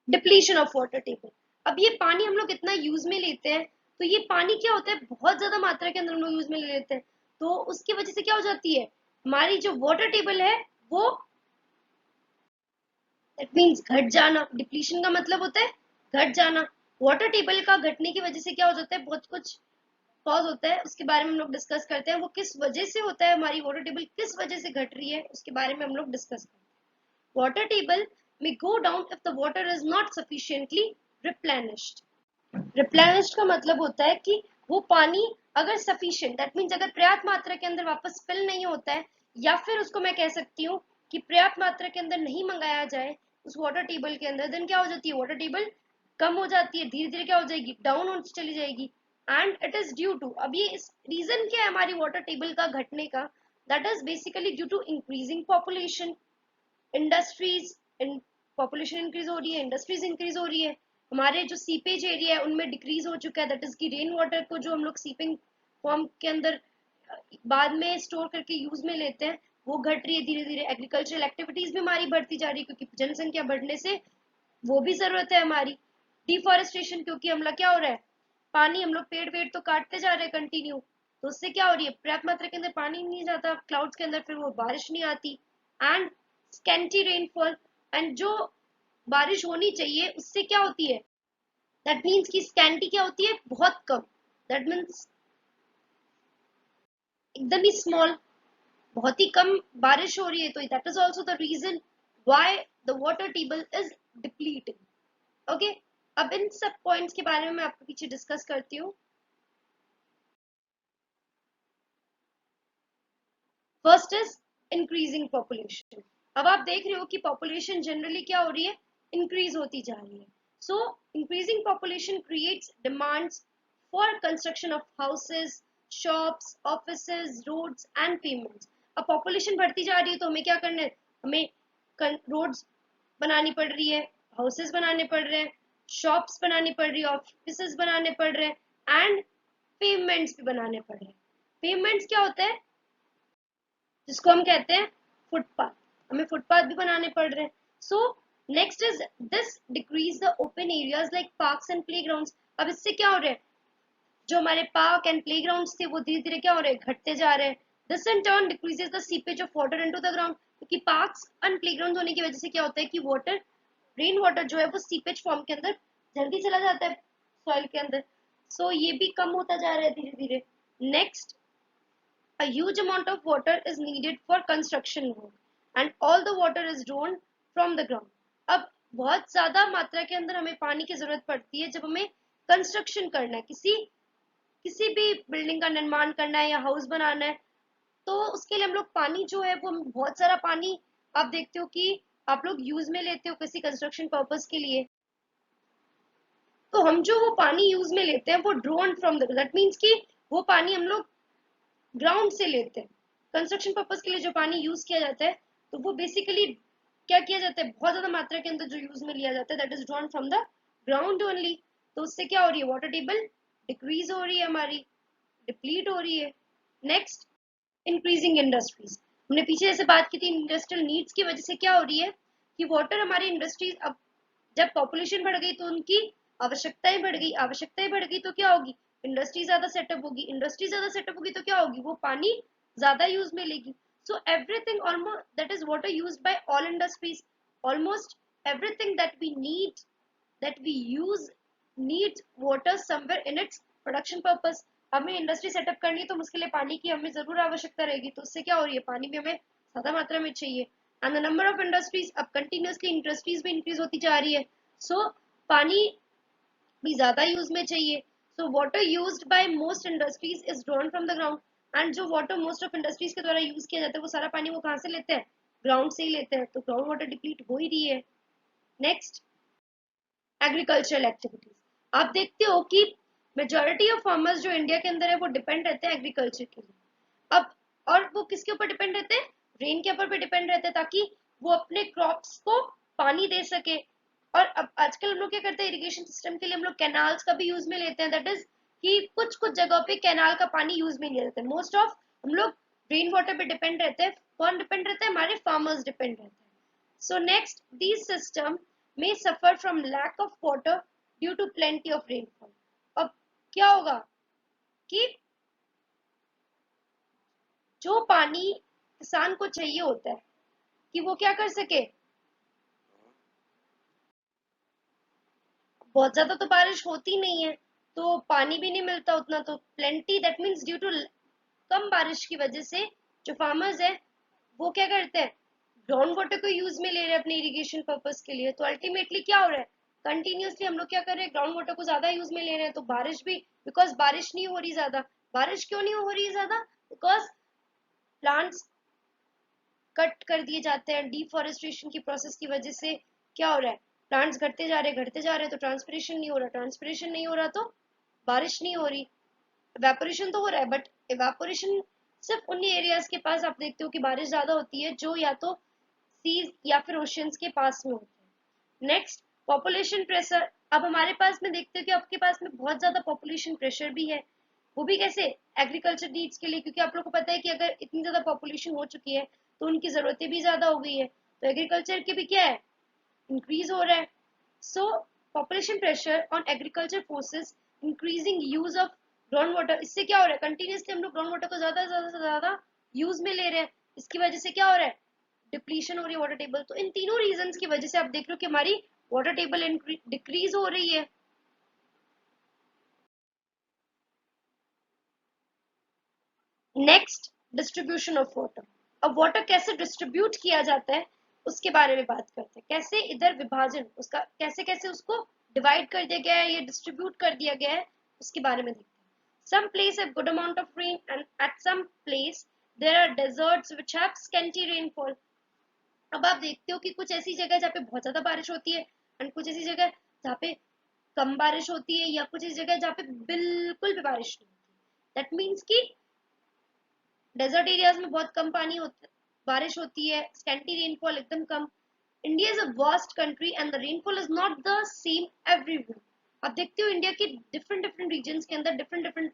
डिप्लीशन ऑफ वाटर टेबल। अब ये पानी हम लोग इतना यूज में लेते हैं, तो ये पानी क्या होता है, बहुत ज्यादा मात्रा के अंदर हम लोग यूज में ले लेते हैं, तो उसकी वजह से क्या हो जाती है, हमारी जो वाटर टेबल है वो दैट मीन्स घट जाना। डिप्लीशन का मतलब होता है घट जाना। वाटर टेबल का घटने की वजह से क्या हो जाता है, बहुत कुछ कॉज होता है, उसके बारे में हम लोग डिस्कस करते हैं, वो किस वजह से होता है, हमारी वाटर टेबल किस वजह से घट रही है उसके बारे में हम लोग डिस्कस करते हैं। Water table may go down if the water is not sufficiently replenished। replenished का मतलब होता है कि वो पानी अगर sufficient, that means अगर पर्याप्त मात्रा के अंदर वापस fill नहीं होता है, या फिर उसको मैं कह सकती हूँ कि पर्याप्त मात्रा के अंदर नहीं मंगाया जाए उस वाटर टेबल के अंदर, देन क्या हो जाती है, वाटर टेबल कम हो जाती है, धीरे धीरे क्या हो जाएगी, डाउन होती चली जाएगी। And it is due to, अब ये इस रीजन क्या है हमारी वाटर टेबल का घटने का, that is basically due to increasing population, industries, population increase हो रही है, इंडस्ट्रीज इंक्रीज हो रही है, हमारे जो सीपेज एरिया है उनमें डिक्रीज हो चुका है, दैट इज की रेन वाटर को जो हम लोग सीपिंग फॉर्म के अंदर बाद में स्टोर करके यूज में लेते हैं वो घट रही है धीरे धीरे। एग्रीकल्चरल एक्टिविटीज भी हमारी बढ़ती जा रही है क्योंकि जनसंख्या बढ़ने से वो भी जरूरत है हमारी। डिफॉरेस्टेशन, क्योंकि हमला क्या हो रहा है, पानी हम लोग पेड़ वेड़ तो काटते जा रहे हैं कंटिन्यू, तो उससे क्या हो रही है, पर्याप्त मात्रा के अंदर पानी नहीं जाता क्लाउड्स के अंदर, फिर वो बारिश नहीं आती। एंड स्कैंटी रेनफॉल, एंड जो बारिश होनी चाहिए उससे क्या होती है, दैट मीन्स की स्कैंटी क्या होती है, बहुत कम, दैट मीन्स एकदम ही स्मॉल, बहुत ही कम बारिश हो रही है। तो that is also the reason why the water table is depleting. Okay, अब इन सब पॉइंट्स के बारे में मैं आपको पीछे डिस्कस करती हूँ। First is increasing population. अब आप देख रहे हो कि पॉपुलेशन जनरली क्या हो रही है, इंक्रीज होती जा रही है। So increasing population creates demands for construction of houses, shops, offices, roads and payments. अब पॉपुलेशन बढ़ती जा रही है तो हमें क्या करना है, हमें रोड्स बनानी पड़ रही है, हाउसेस बनाने पड़ रहे हैं, शॉप्स बनानी पड़ रही है, ऑफिसेस बनाने पड़ रहे हैं एंड पेमेंट्स भी बनाने पड़ रहे हैं। पेमेंट्स क्या होता है, जिसको हम कहते हैं फुटपाथ, हमें फुटपाथ भी बनाने पड़ रहे हैं। सो next is this decrease the open areas like parks and playgrounds. अब इससे क्या हो रहा है, जो हमारे पार्क एंड प्लेग्राउंड्स थे वो धीरे धीरे क्या हो रहे हैं, घटते जा रहे हैं। This in turn decreases the seepage of water into the ground, क्योंकि पार्क्स एंड प्लेग्राउंड होने की वजह से क्या होता है कि वाटर, रेन वाटर जो है वो सीपेज फॉर्म के अंदर जल्दी चला जाता है सॉइल के अंदर। सो ये भी कम होता जा रहा है धीरे धीरे। Next, a huge amount of water is needed for construction work and all the water is drawn from the ground। अब बहुत ज्यादा मात्रा के अंदर हमें पानी की जरूरत पड़ती है जब हमें कंस्ट्रक्शन करना है, किसी किसी भी बिल्डिंग का निर्माण करना है या हाउस बनाना है, तो उसके लिए हम लोग पानी जो है वो बहुत सारा पानी, आप देखते हो कि आप लोग यूज में लेते हो किसी कंस्ट्रक्शन पर्पस के लिए, तो हम जो वो पानी यूज में लेते हैं वो drone from the, that means कि वो पानी हम लोग ग्राउंड से लेते हैं। कंस्ट्रक्शन पर्पस के लिए जो पानी यूज किया जाता है तो वो बेसिकली क्या किया जाता है, बहुत ज्यादा मात्रा के अंदर जो यूज में लिया जाता है that is drawn from the ground only. तो उससे क्या हो रही है, वाटर टेबल डिक्रीज हो रही है हमारी, डिप्लीट हो रही है। Next, increasing industries. हमने पीछे जैसे बात की थी इंडस्ट्रियल नीड्स की वजह से क्या हो रही है कि वाटर हमारी इंडस्ट्रीज, अब जब पॉपुलेशन बढ़ गई तो उनकी आवश्यकताएं बढ़ गई, आवश्यकताएं बढ़ गई तो क्या होगी, इंडस्ट्री ज्यादा सेटअप होगी, इंडस्ट्री ज्यादा सेटअप होगी तो क्या होगी, वो पानी ज्यादा यूज में लेगी। So everything almost that is water used by all industries, almost everything that we use needs water somewhere in its production purpose। हमें इंडस्ट्री सेटअप करनी है तो उसके लिए पानी की हमें जरूर आवश्यकता रहेगी, तो उससे क्या हो रही है, पानी भी हमें ज्यादा मात्रा में चाहिए। And the number of industries, अब कंटिन्यूसली इंडस्ट्रीज भी इंक्रीज होती जा रही है, सो पानी भी ज्यादा यूज में चाहिए। So water used by most industries is drawn from the ground, and जो वाटर मोस्ट ऑफ इंडस्ट्रीज के द्वारा यूज किया जाता है वो सारा पानी वो कहाँ से लेते हैं, ग्राउंड से ही लेते हैं, तो ग्राउंड वाटर डिप्लीट हो ही रही है। Next, agricultural activities. आप देखते हो कि मेजोरिटी ऑफ फार्मर्स जो इंडिया के अंदर है वो डिपेंड रहते हैं एग्रीकल्चर के लिए। अब और वो किसके ऊपर डिपेंड रहते हैं, रेन के ऊपर भी डिपेंड रहते हैं, ताकि वो अपने क्रॉप्स को पानी दे सके। और अब आजकल हम लोग क्या करते हैं, इरिगेशन सिस्टम के लिए हम लोग कैनाल्स का भी यूज में लेते हैं, दैट इज कि कुछ कुछ जगह पे कैनाल का पानी यूज में नहीं लेते हैं। मोस्ट ऑफ हम लोग रेन वाटर पे डिपेंड रहते हैं। कौन डिपेंड रहता है, हमारे फार्मर्स डिपेंड रहते हैं। So next, these system may suffer from lack of water due to plenty of rainfall। अब क्या होगा कि जो पानी किसान को चाहिए होता है कि वो क्या कर सके, बहुत ज्यादा तो बारिश होती नहीं है तो पानी भी नहीं मिलता उतना, तो plenty that means due to कम बारिश की वजह से जो फार्मर्स है वो क्या करते हैं, ग्राउंड वाटर को यूज में ले रहे हैं अपने इरिगेशन पर्पस के लिए। तो अल्टीमेटली क्या हो रहा है, कंटिन्यूसली हम लोग क्या कर रहे हैं, ग्राउंड वाटर को ज्यादा यूज में ले रहे हैं, तो बारिश भी, बिकॉज बारिश नहीं हो रही ज्यादा, बारिश क्यों नहीं हो रही ज्यादा, बिकॉज प्लांट्स कट कर दिए जाते हैं, डिफॉरेस्टेशन की प्रोसेस की वजह से क्या हो रहा है, प्लांट्स घटते जा रहे हैं, तो ट्रांसपिरेशन नहीं हो रहा, ट्रांसपिरेशन नहीं हो रहा तो बारिश नहीं हो रही। इवेपोरेशन तो हो रहा है बट इवेपोरेशन सिर्फ उन एरियाज के पास आप देखते हो कि बारिश ज्यादा होती है जो या तो सीज या फिर ओशियंस के पास में होते हैं। Next, population pressure. अब हमारे पास में देखते हो कि आपके पास में बहुत ज्यादा पॉपुलेशन प्रेशर भी है। वो भी कैसे? एग्रीकल्चर नीड्स के लिए, क्योंकि आप लोग को पता है कि अगर इतनी ज्यादा पॉपुलेशन हो चुकी है तो उनकी जरूरतें भी ज्यादा हो गई है, तो एग्रीकल्चर की भी क्या है, इंक्रीज हो रहा है। सो population pressure on agriculture forces, increasing use of ground water. इससे क्या हो रहा है, कंटिन्यूसली हम लोग ग्राउंड वाटर को ज्यादा ज्यादा से ज्यादा यूज में ले रहे हैं। इसकी वजह से क्या हो रहा है, डिप्लीशन हो रही है वाटर टेबल। तो इन तीनों रीजंस की वजह से आप देख रहे हो कि हमारी वाटर टेबल डिक्रीज हो रही है। Next, distribution of water. अब वाटर कैसे डिस्ट्रीब्यूट किया जाता है उसके बारे में बात करते हैं। कैसे इधर विभाजन उसका, कैसे कैसे उसको डिवाइड कर दिया गया है या डिस्ट्रीब्यूट कर दिया गया है, उसके बारे में देखते हैं। Some place have good amount of rain and at some place there are deserts which have scanty rainfall. अब आप देखते हो कि कुछ ऐसी जगह जहाँ पे बहुत ज्यादा बारिश होती है एंड कुछ ऐसी जगह जहाँ पे कम बारिश होती है, या कुछ ऐसी जगह जहाँ पे बिल्कुल भी बारिश नहीं होती। दैट मीन्स कि डेजर्ट एरियाज में बहुत कम पानी होता, बारिश होती है, स्कैंटी रेनफॉल एकदम कम। India is a vast country and the rainfall is not the same everywhere. आप देखते हो इंडिया के डिफरेंट डिफरेंट रीजन्स के अंदर डिफरेंट डिफरेंट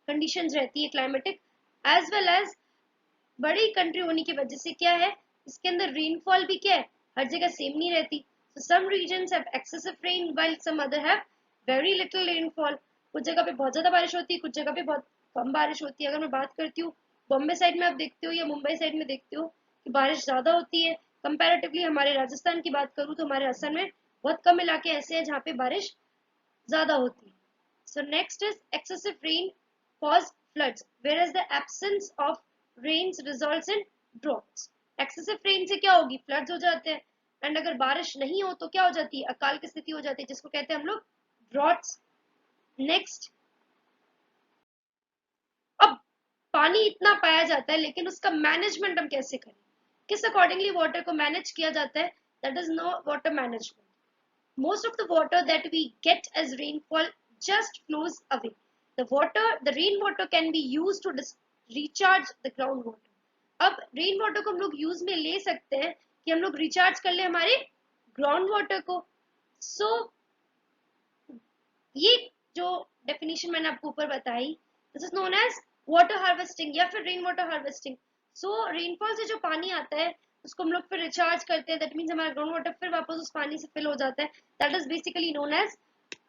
कंडीशंस रहती है क्लाइमेटिक, एज वेल एज बड़ी कंट्री होने की वजह से क्या है, इसके अंदर रेनफॉल भी क्या है, हर जगह सेम नहीं रहती। so some regions have excessive rain while some other have very little rainfall। कुछ जगह पे बहुत ज्यादा बारिश होती है, कुछ जगह पे बहुत कम बारिश होती है। अगर मैं बात करती हूँ बॉम्बे साइड में, आप देखते हो या मुंबई साइड में देखते हो कि बारिश ज्यादा होती है कंपैरेटिवली। हमारे राजस्थान की बात करूँ तो हमारे असम में बहुत कम इलाके ऐसे हैं जहाँ पे बारिश ज्यादा होती है। So next is excessive rain cause floods, whereas the absence of rains results in droughts। Excessive rain से क्या होगी, floods हो जाते हैं। एंड अगर बारिश नहीं हो तो क्या हो जाती है, अकाल की स्थिति हो जाती है, जिसको कहते हैं हम लोग ड्रॉट्स। नेक्स्ट, अब पानी इतना पाया जाता है लेकिन उसका मैनेजमेंट हम कैसे करें, किस अकॉर्डिंगली वाटर को मैनेज किया जाता है, that is no water management. Most of the water that we get as rainfall just flows away. The rainwater can be used to recharge the groundwater। अब रेन वाटर को हम लोग use में ले सकते हैं कि हम लोग रिचार्ज कर ले हमारे ग्राउंड वाटर को। सो ये जो डेफिनेशन मैंने आपको ऊपर बताई, this is known as water harvesting या फिर rain water harvesting. So rainfall से जो पानी आता है उसको हम लोग फिर रिचार्ज करते हैं, दैट मीन्स हमारा ग्राउंड वाटर फिर वापस उस पानी से फिल हो जाता है। That is basically known as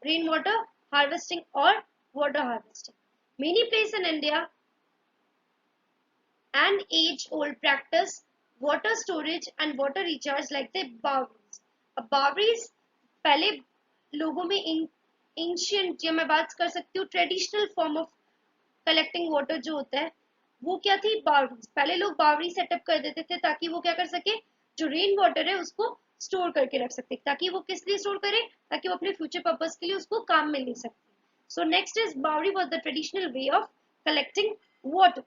rain water harvesting और water harvesting. Many place in India an age-old practice water storage and water recharge like the Bawris। अब Bawris पहले लोगों में एंशियंट, या मैं बात कर सकती हूँ traditional form of collecting water जो होता है, वो क्या थी, बावरीज। पहले लोग बावरी सेटअप कर देते थे ताकि वो क्या कर सके, जो रेन वाटर है उसको स्टोर करके रख सकते, ताकि वो किस लिए स्टोर करे, ताकि वो अपने फ्यूचर पर्पस के लिए उसको काम में ले सकते। So next is baori was the traditional way of collecting water.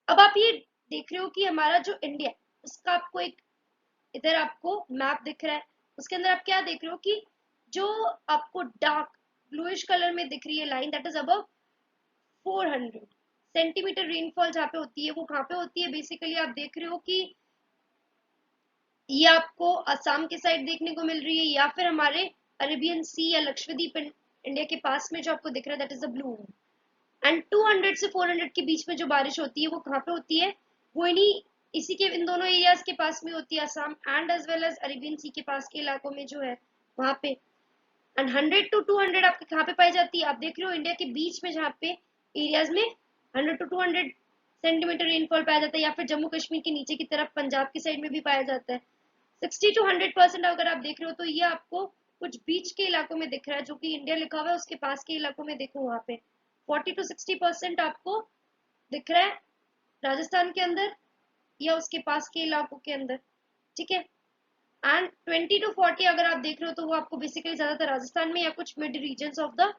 अब आप ये देख रहे हो कि हमारा जो इंडिया, उसका आपको एक इधर आपको मैप दिख रहा है, उसके अंदर आप क्या देख रहे हो कि जो आपको डार्क ब्लूइश कलर में दिख रही है line, that is above 400 centimetre rainfall जहाँ पे होती है, वो कहाँ पे होती है, बेसिकली आप देख रहे हो कि ये आपको असम के साइड देखने को मिल रही है, या फिर हमारे अरेबियन सी या लक्षद्वीप इंडिया के पास में जो आपको दिख रहा है, that is the blue. And 200 से 400 के बीच में जो बारिश होती है वो कहाँ पे होती है, वो इन्हीं इसी के इन दोनों एरियाज के पास में होती है, Assam and as well as Arabian sea के पास के इलाकों में जो है वहां पे। एंड 100 टू 200 आपके कहाँ पे पाई जाती है, आप देख रहे हो इंडिया के बीच में जहाँ पे एरियाज में 100 टू 200 सेंटीमीटर रेनफॉल पाया जाता है, या फिर जम्मू कश्मीर के नीचे की तरफ पंजाब की साइड में भी पाया जाता है। 60 टू 100% अगर आप देख रहे हो तो ये आपको कुछ बीच के इलाकों में दिख रहा है, जो कि इंडिया लिखा हुआ है उसके पास के इलाकों में देखो वहां पे 40 टू 60% आपको दिख रहा है राजस्थान के अंदर या उसके पास के इलाकों के अंदर, ठीक है। एंड 20 टू 40 अगर आप देख रहे हो तो वो आपको बेसिकली ज्यादातर राजस्थान में या कुछ mid region of the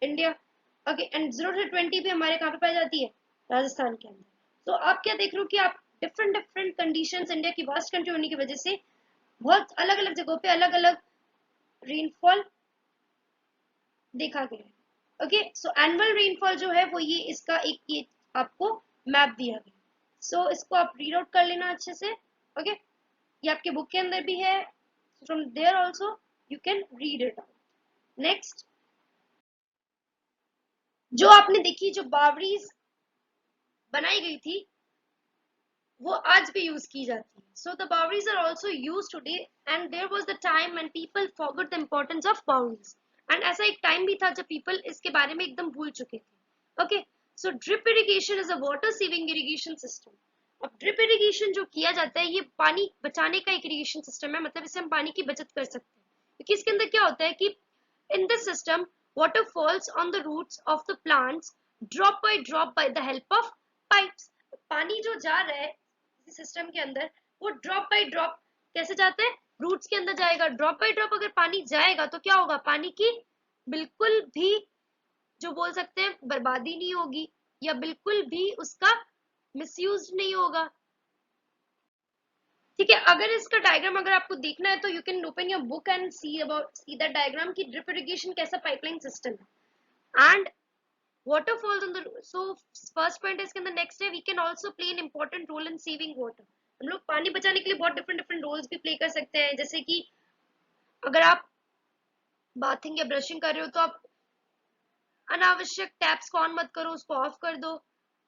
India. Okay, and 0 से 20 भी हमारे कहाँ पे पाई जाती है, राजस्थान के अंदर। तो आप क्या देख रहे हो कि आप डिफरेंट डिफरेंट कंडीशंस, इंडिया की वास्ट कंट्री होने की वजह से बहुत अलग अलग जगहों पे अलग अलग रेनफॉल देखा गया है। ओके, सो एनुअल रेनफॉल जो है वो ये इसका एक ये आपको मैप दिया गया। सो इसको आप रीड आउट कर लेना अच्छे से। ओके, ये आपके बुक के अंदर भी है, from there also You can read it out. Next, जो आपने देखी जो बावरीज बनाई गई थी वो आज भी यूज की जाती है. So the boundaries are also used today, and there was the time when people forgot the importance of boundaries. And ऐसा एक टाइम भी था जब people इसके बारे में एकदम भूल चुके थे. Okay, so drip irrigation is a water saving irrigation system. अब ड्रिप इरिगेशन जो किया जाता है ये पानी बचाने का एक इरिगेशन सिस्टम है, मतलब इससे हम पानी की बचत कर सकते हैं. क्योंकि इसके अंदर क्या होता है कि in this system water falls on the roots of the plants drop by the help of pipes. पानी जो जा रहा है सिस्टम के अंदर वो ड्रॉप बाय ड्रॉप कैसे जाते हैं, रूट्स के अंदर जाएगा. ड्रॉप बाय ड्रॉप अगर पानी जाएगा तो क्या होगा, पानी की बिल्कुल भी जो बोल सकते हैं बर्बादी नहीं होगी या बिल्कुल भी उसका मिसयूज नहीं होगा. ठीक है, अगर इसका डायग्राम अगर आपको देखना है तो you can open your book and see that diagram की ड्रिप इरिगेशन कैसा पाइपलाइन सिस्टम है. And water falls on the, so first point is in the next day we can also play an important role in saving water. हम लोग पानी बचाने के लिए बहुत डिफरेंट डिफरेंट रोल्स भी प्ले कर सकते हैं. जैसे कि अगर आप बाथिंग या ब्रशिंग कर रहे हो तो आप अनावश्यक टैप्स को ऑन मत करो, उसको ऑफ कर दो.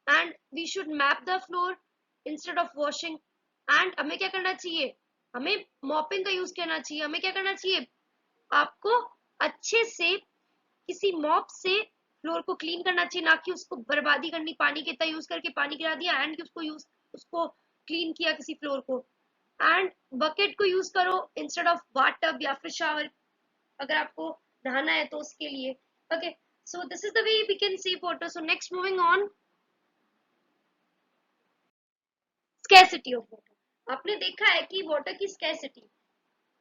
And we should mop the floor instead of washing. And हमें क्या करना चाहिए, हमें मॉपिंग का यूज करना चाहिए. हमें क्या करना चाहिए, आपको अच्छे से किसी मॉप से फ्लोर को क्लीन करना चाहिए, ना कि उसको बर्बादी करनी, पानी कितना यूज करके पानी गिरा दिया एंड उसको क्लीन किया किसी फ्लोर को. एंड बकेट को यूज करो इंस्टेड ऑफ बाथ टब या फिर शावर अगर आपको नहाना है तो उसके लिए. Okay, so this is the way we can save water. So next moving on, scarcity of water. आपने देखा है कि वाटर की स्कैसिटी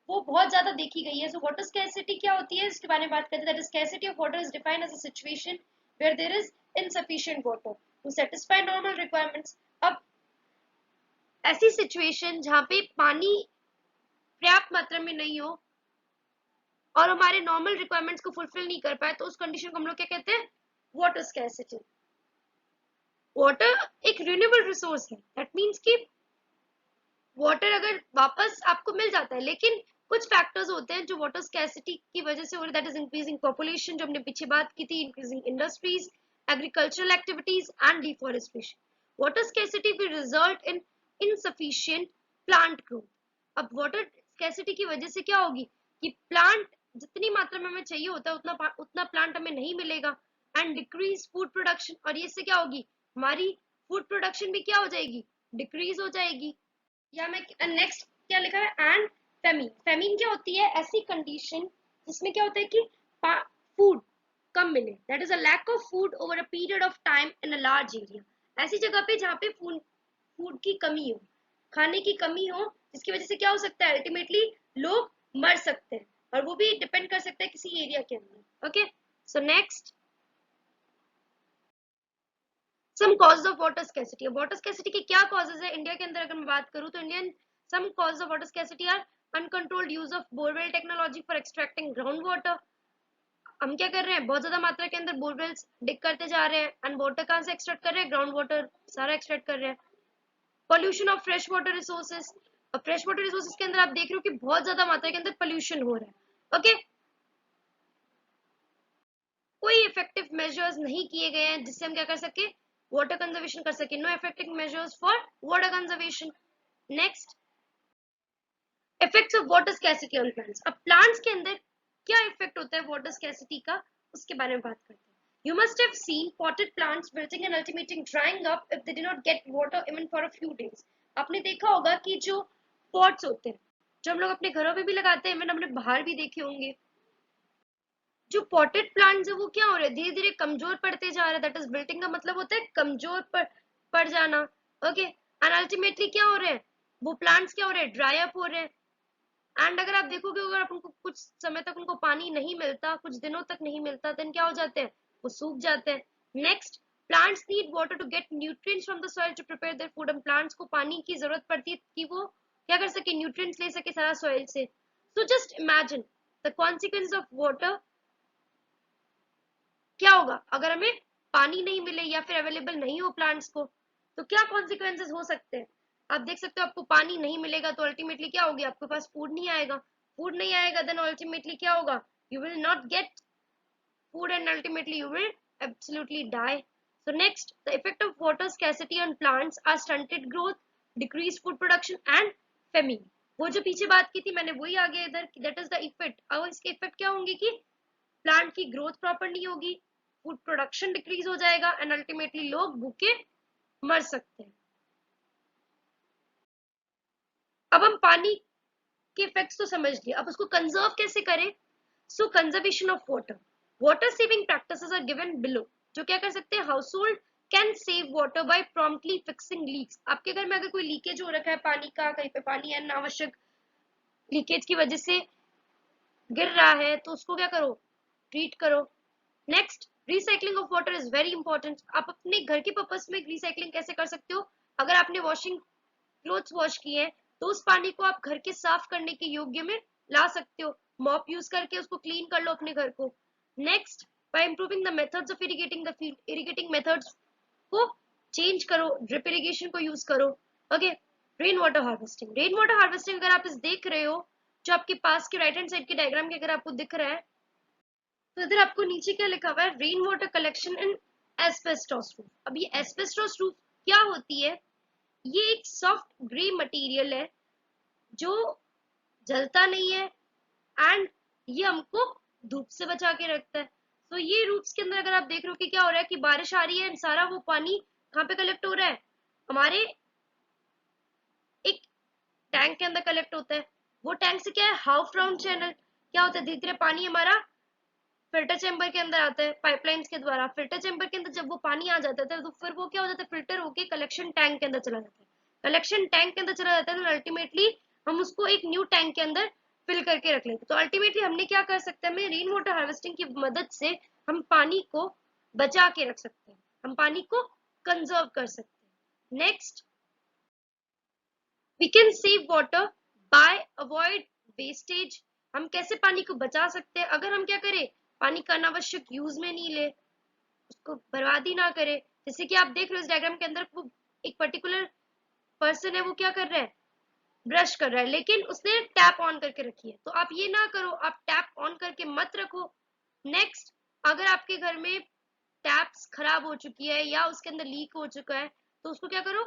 वो बहुत ज्यादा देखी गई है. सो वाटर स्कैसिटी क्या होती है इसके बारे में बात करते हैं. That is scarcity of water is defined as a situation where there is insufficient water to satisfy normal requirements. अब ऐसी सिचुएशन जहाँ पे पानी पर्याप्त मात्रा में नहीं हो और हमारे नॉर्मल रिक्वायरमेंट्स को फुलफिल नहीं कर पाए तो उस कंडीशन को हम लोग क्या कहते हैं, वाटर स्कैसिटी. वाटर एक रिन्यूएबल रिसोर्स है. दैट मीन्स कि वाटर अगर वापस आपको मिल जाता है, लेकिन कुछ फैक्टर्स होते हैं जो वाटर स्कैसिटी की वजह से हो रहे. दैट इज इंक्रीजिंग पॉपुलेशन, जो हमने पीछे बात की थी, increasing industries, agricultural activities and deforestation. Water scarcity will result in insufficient plant growth. अब water scarcity की वजह से क्या होगी कि plant जितनी मात्रा में हमें चाहिए होता है उतना plant हमें नहीं मिलेगा. and decrease food production, और ये इससे क्या होगी, हमारी food production भी क्या हो जाएगी, decrease हो जाएगी. या मैं नेक्स्ट क्या लिखा है, एंड फेमिन. फेमिन क्या होती है, ऐसी कंडीशन जिसमें क्या होता है कि फूड कम मिले. That is a lack of food over a period of time in a large area. ऐसी जगह पे जहाँ पे फूड की कमी हो, खाने की कमी हो, जिसकी वजह से क्या हो सकता है, अल्टीमेटली लोग मर सकते हैं और वो भी डिपेंड कर सकता है किसी एरिया के अंदर. Okay, so next, some causes of water scarcity. Water scarcity के क्या कॉजेज है इंडिया के अंदर अगर मैं बात करूं तो Indian some causes of water scarcity are uncontrolled use of borewell technology for extracting ground water. हम क्या कर रहे हैं, बहुत ज्यादा मात्रा के अंदर बोरवेल्स डिग करते जा रहे हैं एंड वाटर कहाँ से एक्सट्रैक्ट कर रहे हैं, ग्राउंड वाटर सारा एक्सट्रैक्ट कर रहे हैं. Pollution of fresh water resources. अब फ्रेश वाटर रिसोर्सेज के अंदर आप देख रहे हो कि बहुत ज्यादा मात्रा के अंदर पोल्यूशन हो रहा है. ओके, कोई इफेक्टिव मेजर्स नहीं किए गए हैं जिससे हम क्या कर सके, वाटर कंजर्वेशन कर सके. No effective measures for water conservation. Next, effects of water scarcity on plants. अब प्लांट्स के अंदर क्या इफेक्ट होता है वाटर स्कैसिटी का, उसके बारे में बात करते हैं. You must have seen potted plants wilting and ultimately drying up if they do not get water even for a few days. आपने देखा होगा कि जो पॉट्स होते हैं जो हम लोग अपने घरों में भी लगाते हैं, मैंने हमने बाहर भी देखे होंगे, जो पॉटेड प्लांट्स है वो क्या हो रहे हैं, धीरे धीरे कमजोर पड़ते जा रहे हैं. दैट इज विल्टिंग का मतलब होता है कमजोर पड़ जाना. ओके, एंड अल्टीमेटली क्या हो रहे हैं, वो प्लांट्स क्या हो रहे हैं, ड्राई अप हो रहे हैं. एंड अगर आप देखोगे अगर आप उनको कुछ समय तक उनको पानी नहीं मिलता, कुछ दिनों तक नहीं मिलता, देन क्या हो जाते हैं, वो सूख जाते हैं. Next, plants need water to get nutrients from the soil to prepare their food. हम प्लांट्स को पानी की जरूरत पड़ती है कि वो क्या कर सके, न्यूट्रिएंट्स ले सके सारा सॉइल से. So just imagine the consequence of water. क्या होगा अगर हमें पानी नहीं मिले या फिर अवेलेबल नहीं हो प्लांट्स को, तो क्या कॉन्सिक्वेंसेस हो सकते हैं. आप देख सकते हो आपको पानी नहीं मिलेगा तो अल्टीमेटली क्या होगी, आपके पास फूड नहीं आएगा. फूड नहीं आएगा देन अल्टीमेटली क्या होगा, you will not gate food and ultimately you will absolutely die. So next, the effect of water scarcity on plants are stunted growth, decreased food production and famine. वो जो पीछे बात की थी मैंने वही आगे इधर, that is the effect. अब इसके इफेक्ट क्या होंगे कि प्लांट की ग्रोथ प्रॉपर नहीं होगी, फूड प्रोडक्शन डिक्रीज हो जाएगा एंड अल्टीमेटली लोग भूखे मर सकते हैं. अब हम पानी के इफेक्ट्स तो समझ लिए, अब उसको कंजर्व कैसे करें. So conservation of water, water saving practices are given below. जो क्या कर सकते हैं, household can save water by promptly fixing leaks. आपके घर में अगर कोई लीकेज हो रखा है पानी का, कहीं पे पानी अनावश्यक लीकेज की वजह से गिर रहा है, तो उसको क्या करो, ट्रीट करो. Next, recycling of water is very important. आप अपने घर के पर्पस में रिसाइकलिंग कैसे कर सकते हो, अगर आपने वॉशिंग क्लोथ्स वॉश किए हैं तो उस पानी को आप घर के साफ करने के योग्य में ला सकते हो, मॉप यूज करके उसको क्लीन कर लो अपने घर को. Next, by improving the methods of irrigating the field, irrigating methods को चेंज करो, ड्रिप इरिगेशन को यूज करो. Okay, rain water harvesting. Rain water harvesting अगर आप इस देख रहे हो, जो आपके पास के राइट हैंड साइड के डायग्राम के अगर आपको दिख रहा है, तो इधर आपको नीचे क्या लिखा हुआ है, rain water collection in asbestos roof. अब ये एस्बेस्टोस रूफ क्या होती है, ये एक सॉफ्ट ग्रे मटेरियल है जो जलता नहीं है एंड ये हमको धूप से बचा के रखता है. तो ये रूट्स के अंदर अगर आप देख रहे हो कि क्या हो रहा है कि बारिश आ रही है, सारा वो पानी कहाँ पे कलेक्ट हो रहा है, हमारे एक टैंक के अंदर कलेक्ट होता है. वो टैंक से क्या है, हाफ राउंड चैनल, क्या होता है, धीरे धीरे पानी हमारा फिल्टर चैम्बर के अंदर आता है पाइपलाइंस के द्वारा. फिल्टर चैम्बर के अंदर जब वो पानी आ जाता है तो फिर वो क्या हो जाता है, फिल्टर होके कलेक्शन टैंक के अंदर चला जाता है. कलेक्शन टैंक के अंदर चला जाता है तो अल्टीमेटली हम उसको एक न्यू टैंक के अंदर फिल करके रख लेते हैं. तो अल्टीमेटली हमने क्या कर सकते हैं, हमें रेन वाटर हार्वेस्टिंग की मदद से हम पानी को बचा के रख सकते हैं, हम पानी को कंजर्व कर सकते हैं. Next, we can save water by avoid wastage. हम कैसे पानी को बचा सकते हैं, अगर हम क्या करें, पानी का अनावश्यक यूज में नहीं ले, उसको बर्बादी ना करे. जैसे कि आप देख रहे हो इस डायग्राम के अंदर वो एक पर्टिकुलर पर्सन है, वो क्या कर रहा है, ब्रश कर रहा है, लेकिन उसने टैप ऑन करके रखी है. तो आप ये ना करो, आप टैप ऑन करके मत रखो. नेक्स्ट, अगर आपके घर में टैप्स खराब हो चुकी है या उसके अंदर लीक हो चुका है तो उसको क्या करो,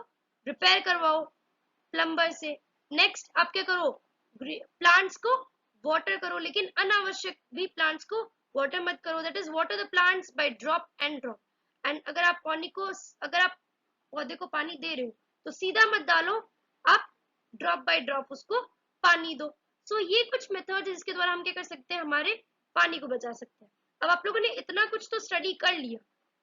रिपेयर करवाओ प्लम्बर से. नेक्स्ट, आप क्या करो, प्लांट्स को वाटर करो, लेकिन अनावश्यक भी प्लांट्स को वाटर मत करो. That is water the plants by drop and drop. And अगर आप पानी को, अगर आप पौधे को पानी दे रहे हो तो सीधा मत डालो, आप ड्रॉप बाय ड्रॉप उसको पानी दो. सो ये कुछ मेथड है जिसके द्वारा हम क्या कर सकते हैं, हमारे पानी को बचा सकते हैं. अब आप लोगों ने इतना कुछ तो स्टडी कर लिया,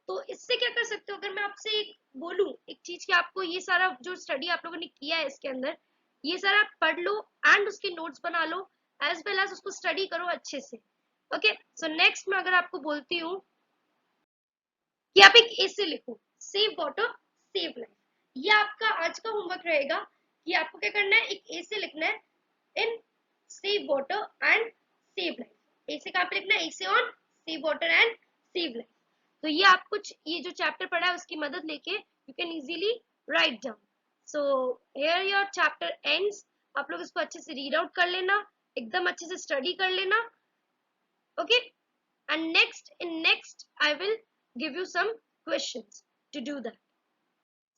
तो इससे क्या कर सकते हो, अगर मैं आपसे एक बोलूं एक चीज कि आपको ये सारा जो स्टडी आप लोगों ने किया है इसके अंदर, ये सारा पढ़ लो एंड उसके नोट्स बना लो, एज वेल एज उसको स्टडी करो अच्छे से. ओके, सो नेक्स्ट मैं अगर आपको बोलती हूँ कि आप एक ऐसे लिखो, सेव वाटर सेव लाइफ. ये आपका आज का होमवर्क रहेगा कि आपको क्या करना है, एक ऐसे लिखना है in save water and save life. ऐसे कहाँ पे लिखना है, ऐसे on save water and save life. तो ये आप कुछ ये जो चैप्टर पढ़ा है उसकी मदद लेके you can easily write down. So here your chapter ends. आप लोग इसको अच्छे से रीड आउट कर लेना, एकदम अच्छे से स्टडी कर लेना. Okay, and next I will give you some questions to do that.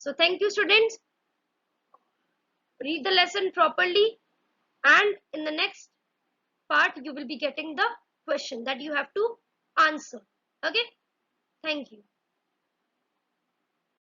So thank you students, read the lesson properly and in the next part you will be getting the question that you have to answer. Okay, thank you.